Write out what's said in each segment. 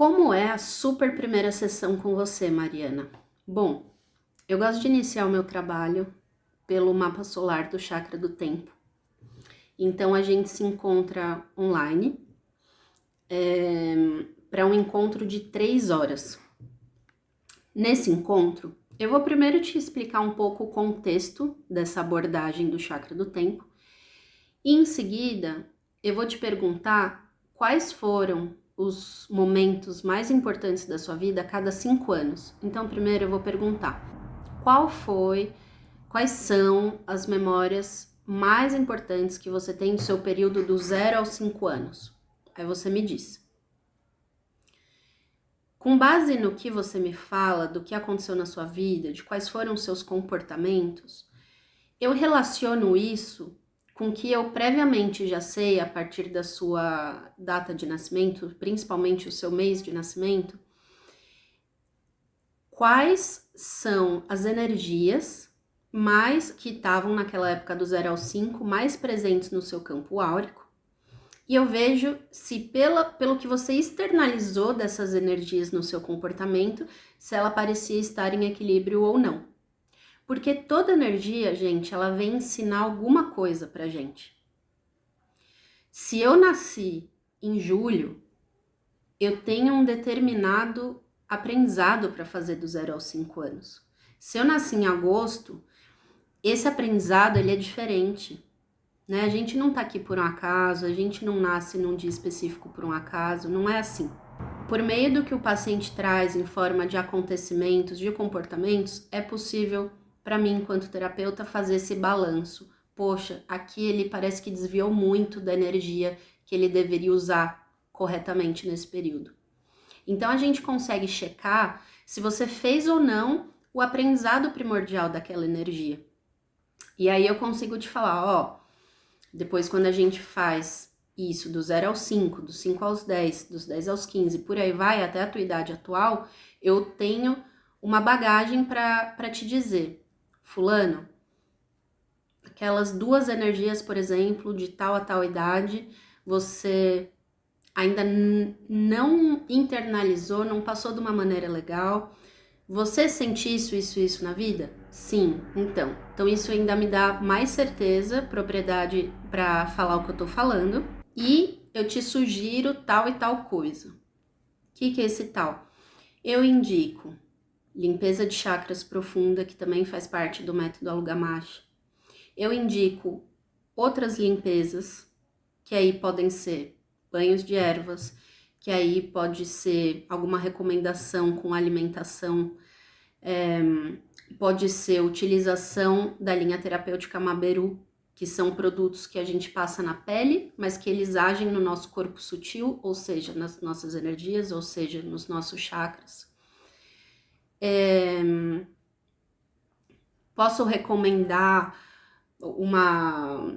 Como é a super primeira sessão com você, Mariana? Bom, eu gosto de iniciar o meu trabalho pelo mapa solar do Chakra do Tempo. Então a gente se encontra online para um encontro de 3 horas. Nesse encontro, eu vou primeiro te explicar um pouco o contexto dessa abordagem do Chakra do Tempo e em seguida eu vou te perguntar quais foram os momentos mais importantes da sua vida a cada 5 anos. Então, primeiro eu vou perguntar, quais são as memórias mais importantes que você tem do seu período do 0 aos 5 anos? Aí você me diz. Com base no que você me fala, do que aconteceu na sua vida, de quais foram os seus comportamentos, eu relaciono isso com o que eu previamente já sei a partir da sua data de nascimento, principalmente o seu mês de nascimento, quais são as energias mais que estavam naquela época do 0 ao 5, mais presentes no seu campo áurico, e eu vejo se pelo que você externalizou dessas energias no seu comportamento, se ela parecia estar em equilíbrio ou não. Porque toda energia, gente, ela vem ensinar alguma coisa pra gente. Se eu nasci em julho, eu tenho um determinado aprendizado para fazer do 0 aos 5 anos. Se eu nasci em agosto, esse aprendizado ele é diferente, né? A gente não tá aqui por um acaso, a gente não nasce num dia específico por um acaso, não é assim. Por meio do que o paciente traz em forma de acontecimentos, de comportamentos, é possível para mim, enquanto terapeuta, fazer esse balanço. Poxa, aqui ele parece que desviou muito da energia que ele deveria usar corretamente nesse período. Então a gente consegue checar se você fez ou não o aprendizado primordial daquela energia. E aí eu consigo te falar, ó, depois quando a gente faz isso do 0 aos 5, dos 5 aos 10, dos 10 aos 15, por aí vai, até a tua idade atual, eu tenho uma bagagem para te dizer. Fulano, aquelas duas energias, por exemplo, de tal a tal idade, você ainda não internalizou, não passou de uma maneira legal. Você sente isso na vida? Sim, então isso ainda me dá mais certeza, propriedade para falar o que eu tô falando, e eu te sugiro tal e tal coisa. O que é esse tal? Eu indico limpeza de chakras profunda, que também faz parte do método Alugamash. Eu indico outras limpezas, que aí podem ser banhos de ervas, que aí pode ser alguma recomendação com alimentação, pode ser utilização da linha terapêutica Maberu, que são produtos que a gente passa na pele, mas que eles agem no nosso corpo sutil, ou seja, nas nossas energias, ou seja, nos nossos chakras. Posso recomendar uma...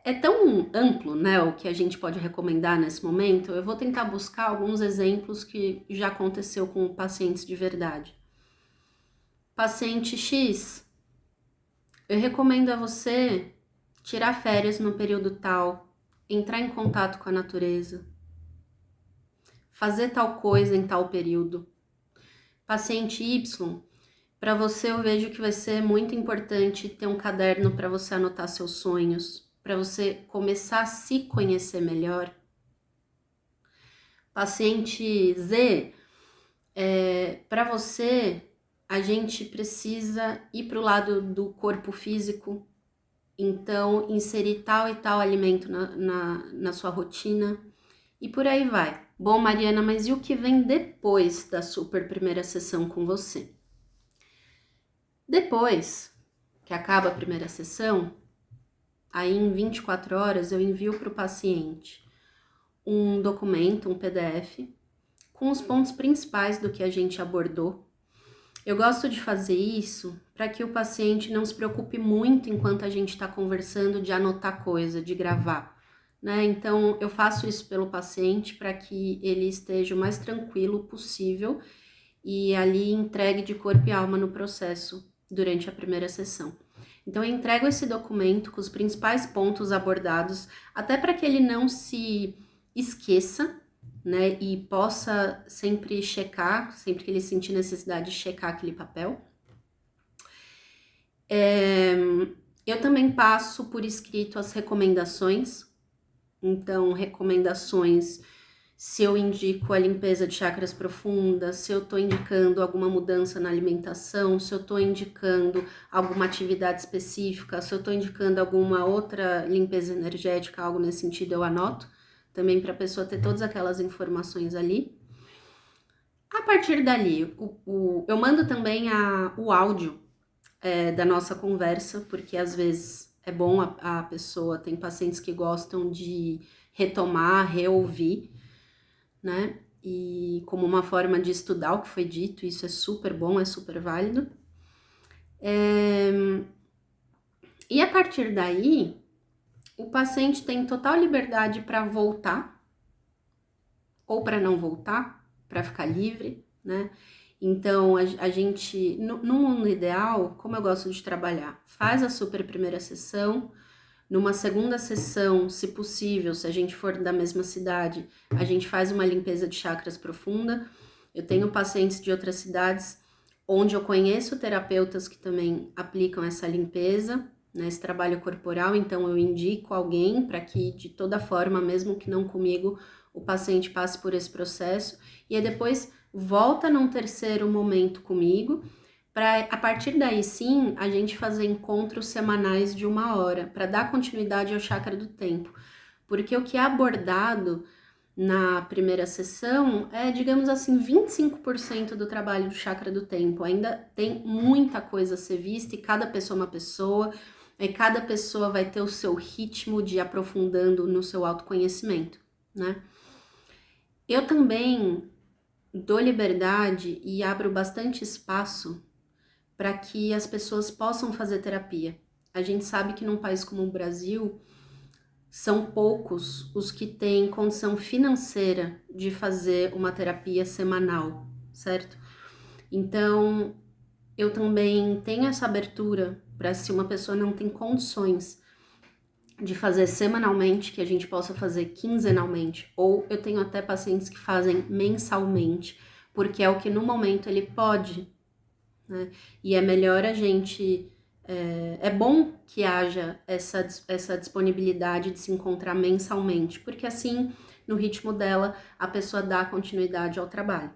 É tão amplo, né, o que a gente pode recomendar nesse momento. Eu vou tentar buscar alguns exemplos que já aconteceu com pacientes de verdade. Paciente X, eu recomendo a você tirar férias no período tal, entrar em contato com a natureza, fazer tal coisa em tal período. Paciente Y, para você eu vejo que vai ser muito importante ter um caderno para você anotar seus sonhos, para você começar a se conhecer melhor. Paciente Z, para você a gente precisa ir para o lado do corpo físico, então inserir tal e tal alimento na sua rotina e por aí vai. Bom, Mariana, mas e o que vem depois da super primeira sessão com você? Depois que acaba a primeira sessão, aí em 24 horas eu envio para o paciente um documento, um PDF, com os pontos principais do que a gente abordou. Eu gosto de fazer isso para que o paciente não se preocupe muito enquanto a gente está conversando de anotar coisa, de gravar, né? Então eu faço isso pelo paciente para que ele esteja o mais tranquilo possível e ali entregue de corpo e alma no processo durante a primeira sessão. Então eu entrego esse documento com os principais pontos abordados, até para que ele não se esqueça, né? E possa sempre checar, sempre que ele sentir necessidade de checar aquele papel. Eu também passo por escrito as recomendações. Então, recomendações, se eu indico a limpeza de chakras profundas, se eu estou indicando alguma mudança na alimentação, se eu estou indicando alguma atividade específica, se eu estou indicando alguma outra limpeza energética, algo nesse sentido, eu anoto também para a pessoa ter todas aquelas informações ali. A partir dali, eu mando também o áudio da nossa conversa, porque às vezes é bom a pessoa, tem pacientes que gostam de retomar, reouvir, né? E como uma forma de estudar o que foi dito, isso é super bom, é super válido. E a partir daí, o paciente tem total liberdade para voltar ou para não voltar, para ficar livre, né? Então, a gente, no mundo ideal, como eu gosto de trabalhar, faz a super primeira sessão, numa segunda sessão, se possível, se a gente for da mesma cidade, a gente faz uma limpeza de chakras profunda. Eu tenho pacientes de outras cidades onde eu conheço terapeutas que também aplicam essa limpeza, né, esse trabalho corporal, então eu indico alguém para que, de toda forma, mesmo que não comigo, o paciente passe por esse processo e aí depois volta num terceiro momento comigo, para a partir daí sim a gente fazer encontros semanais de 1 hora, para dar continuidade ao chakra do tempo. Porque o que é abordado na primeira sessão é, digamos assim, 25% do trabalho do chakra do tempo. Ainda tem muita coisa a ser vista e cada pessoa é uma pessoa, e cada pessoa vai ter o seu ritmo de ir aprofundando no seu autoconhecimento, né? Eu também dou liberdade e abro bastante espaço para que as pessoas possam fazer terapia. A gente sabe que num país como o Brasil, são poucos os que têm condição financeira de fazer uma terapia semanal, certo? Então, eu também tenho essa abertura para, se uma pessoa não tem condições de fazer semanalmente, que a gente possa fazer quinzenalmente, ou eu tenho até pacientes que fazem mensalmente, porque é o que no momento ele pode, né? E é melhor a gente. É bom que haja essa disponibilidade de se encontrar mensalmente, porque assim, no ritmo dela, a pessoa dá continuidade ao trabalho,